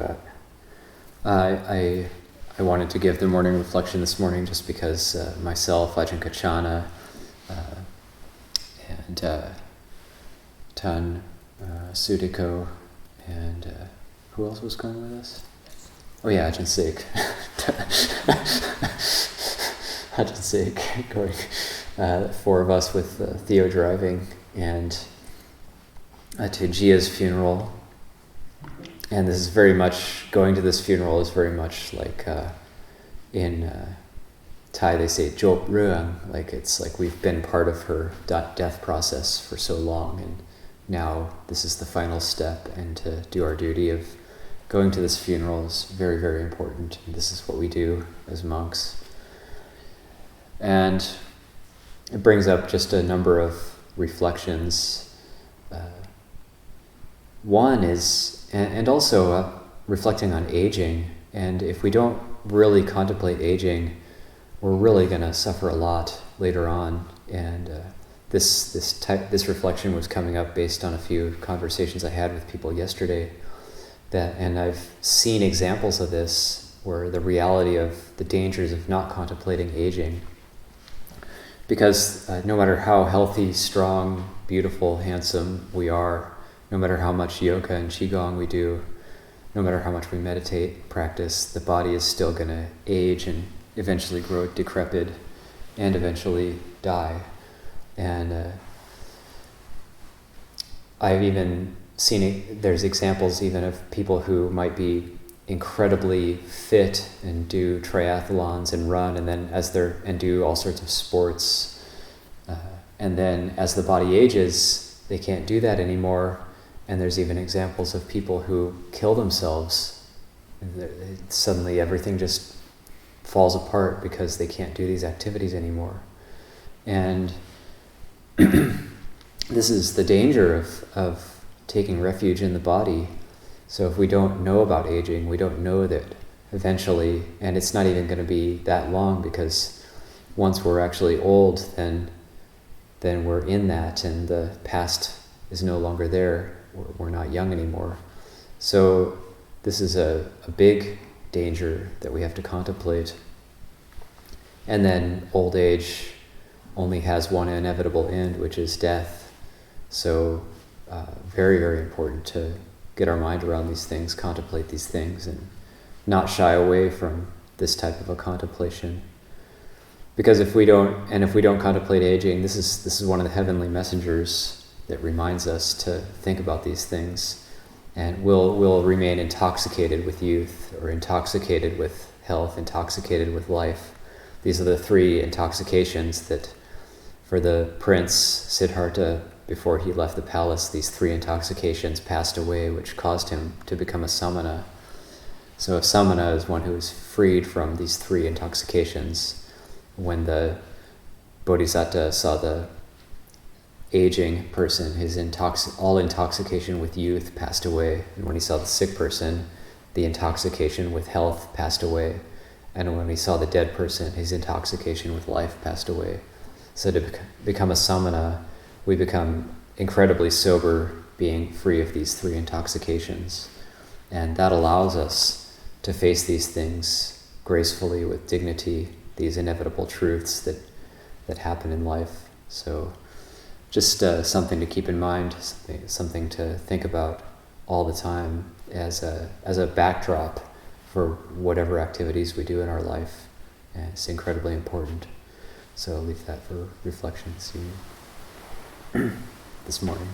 yoga. I wanted to give the morning reflection this morning just because myself, Ajahn Kachana, and Tan Sudiko, and who else was going with us? Oh yeah, Ajahn Sikh. Ajahn Sikh going. 4 of us with Theo driving, and to Jia's funeral. And this is very much, going to this funeral is very much like in Thai they say Jop Ruang, like it's like we've been part of her death process for so long, and now this is the final step, and to do our duty of going to this funeral is very, very important. And this is what we do as monks. And it brings up just a number of reflections. One is, and also reflecting on aging. And if we don't really contemplate aging, we're really going to suffer a lot later on. And this reflection was coming up based on a few conversations I had with people yesterday. And I've seen examples of this, where the reality of the dangers of not contemplating aging. Because no matter how healthy, strong, beautiful, handsome we are, no matter how much yoga and qigong we do, no matter how much we meditate, practice, the body is still going to age and eventually grow decrepit and eventually die. And I've even seen there's examples even of people who might be incredibly fit and do triathlons and run, and then and do all sorts of sports, and then as the body ages, they can't do that anymore. And there's even examples of people who kill themselves. Suddenly everything just falls apart because they can't do these activities anymore. And this is the danger of taking refuge in the body. So if we don't know about aging, we don't know that eventually, and it's not even going to be that long, because once we're actually old, then we're in that, and the past is no longer there. We're not young anymore. So this is a big danger that we have to contemplate. And then old age only has one inevitable end, which is death. So very, very important to get our mind around these things, contemplate these things, and not shy away from this type of a contemplation. Because if we don't contemplate aging, this is one of the heavenly messengers that reminds us to think about these things, and we'll remain intoxicated with youth, or intoxicated with health, intoxicated with life. These are the 3 intoxications that, for the prince Siddhartha, before he left the palace, these 3 intoxications passed away, which caused him to become a samana. So a samana is one who is freed from these 3 intoxications. When the bodhisattva saw the aging person, his all intoxication with youth passed away. And when he saw the sick person, the intoxication with health passed away. And when he saw the dead person, his intoxication with life passed away. So to become a samana, we become incredibly sober, being free of these 3 intoxications. And that allows us to face these things gracefully, with dignity, these inevitable truths that happen in life. So just something to keep in mind, something to think about all the time as a backdrop for whatever activities we do in our life. And it's incredibly important. So I'll leave that for reflection this morning.